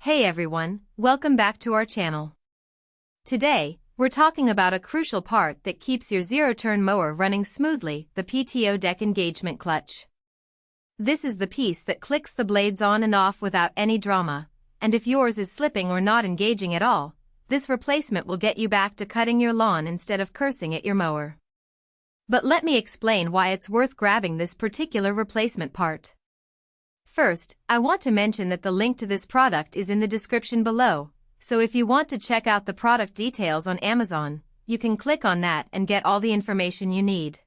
Hey everyone, welcome back to our channel. Today, we're talking about a crucial part that keeps your zero-turn mower running smoothly, the PTO deck engagement clutch. This is the piece that clicks the blades on and off without any drama, and if yours is slipping or not engaging at all, this replacement will get you back to cutting your lawn instead of cursing at your mower. But let me explain why it's worth grabbing this particular replacement part. First, I want to mention that the link to this product is in the description below, so if you want to check out the product details on Amazon, you can click on that and get all the information you need.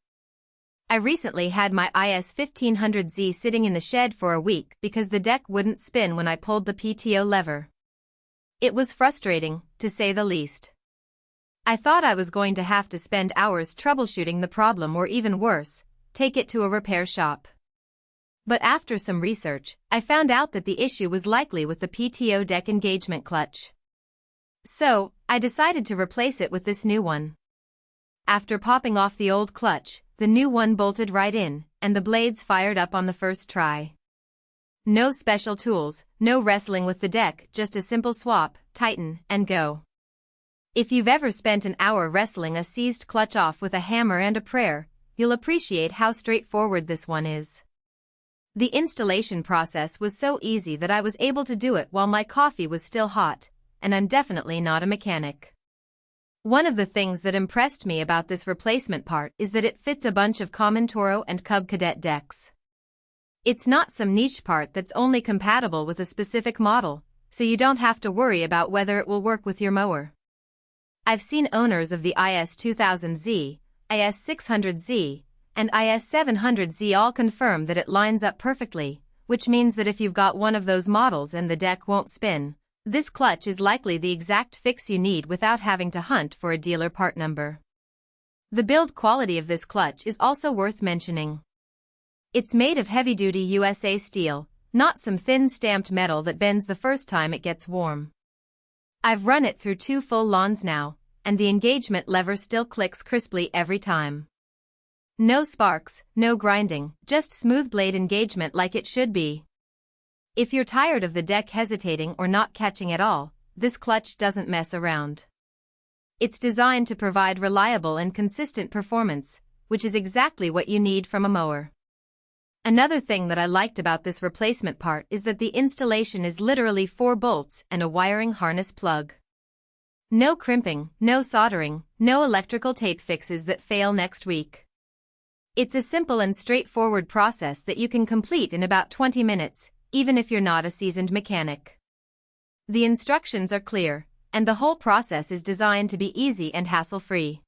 I recently had my IS1500Z sitting in the shed for a week because the deck wouldn't spin when I pulled the PTO lever. It was frustrating, to say the least. I thought I was going to have to spend hours troubleshooting the problem or even worse, take it to a repair shop. But after some research, I found out that the issue was likely with the PTO deck engagement clutch. So, I decided to replace it with this new one. After popping off the old clutch, the new one bolted right in, and the blades fired up on the first try. No special tools, no wrestling with the deck, just a simple swap, tighten, and go. If you've ever spent an hour wrestling a seized clutch off with a hammer and a prayer, you'll appreciate how straightforward this one is. The installation process was so easy that I was able to do it while my coffee was still hot, and I'm definitely not a mechanic. One of the things that impressed me about this replacement part is that it fits a bunch of common Toro and Cub Cadet decks. It's not some niche part that's only compatible with a specific model, so you don't have to worry about whether it will work with your mower. I've seen owners of the IS2000Z, IS1500Z, and IS1500Z all confirm that it lines up perfectly, which means that if you've got one of those models and the deck won't spin, this clutch is likely the exact fix you need without having to hunt for a dealer part number. The build quality of this clutch is also worth mentioning. It's made of heavy-duty USA steel, not some thin stamped metal that bends the first time it gets warm. I've run it through 2 full lawns now, and the engagement lever still clicks crisply every time. No sparks, no grinding, just smooth blade engagement like it should be. If you're tired of the deck hesitating or not catching at all, this clutch doesn't mess around. It's designed to provide reliable and consistent performance, which is exactly what you need from a mower. Another thing that I liked about this replacement part is that the installation is literally 4 bolts and a wiring harness plug. No crimping, no soldering, no electrical tape fixes that fail next week. It's a simple and straightforward process that you can complete in about 20 minutes, even if you're not a seasoned mechanic. The instructions are clear, and the whole process is designed to be easy and hassle-free.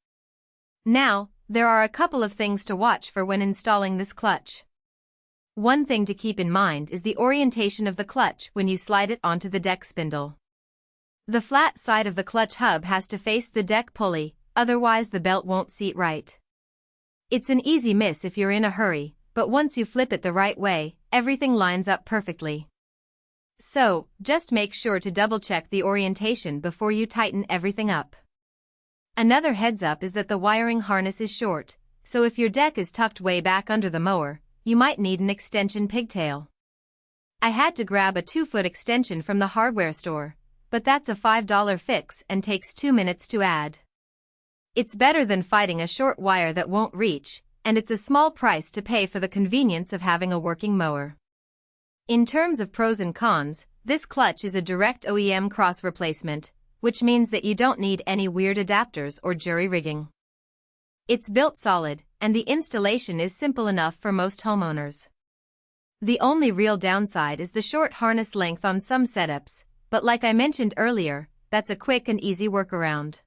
Now, there are a couple of things to watch for when installing this clutch. One thing to keep in mind is the orientation of the clutch when you slide it onto the deck spindle. The flat side of the clutch hub has to face the deck pulley, otherwise the belt won't seat right. It's an easy miss if you're in a hurry, but once you flip it the right way, everything lines up perfectly. So, just make sure to double-check the orientation before you tighten everything up. Another heads-up is that the wiring harness is short, so if your deck is tucked way back under the mower, you might need an extension pigtail. I had to grab a 2-foot extension from the hardware store, but that's a $5 fix and takes 2 minutes to add. It's better than fighting a short wire that won't reach, and it's a small price to pay for the convenience of having a working mower. In terms of pros and cons, this clutch is a direct OEM cross replacement, which means that you don't need any weird adapters or jury rigging. It's built solid, and the installation is simple enough for most homeowners. The only real downside is the short harness length on some setups, but like I mentioned earlier, that's a quick and easy workaround.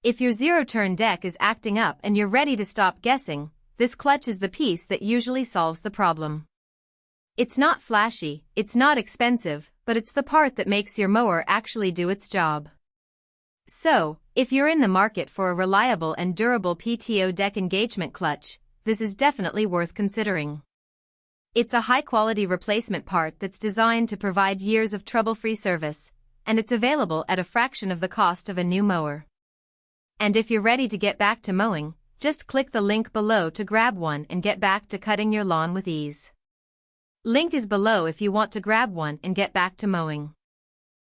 If your zero-turn deck is acting up and you're ready to stop guessing, this clutch is the piece that usually solves the problem. It's not flashy, it's not expensive, but it's the part that makes your mower actually do its job. So, if you're in the market for a reliable and durable PTO deck engagement clutch, this is definitely worth considering. It's a high-quality replacement part that's designed to provide years of trouble-free service, and it's available at a fraction of the cost of a new mower. And if you're ready to get back to mowing, just click the link below to grab one and get back to cutting your lawn with ease. Link is below if you want to grab one and get back to mowing.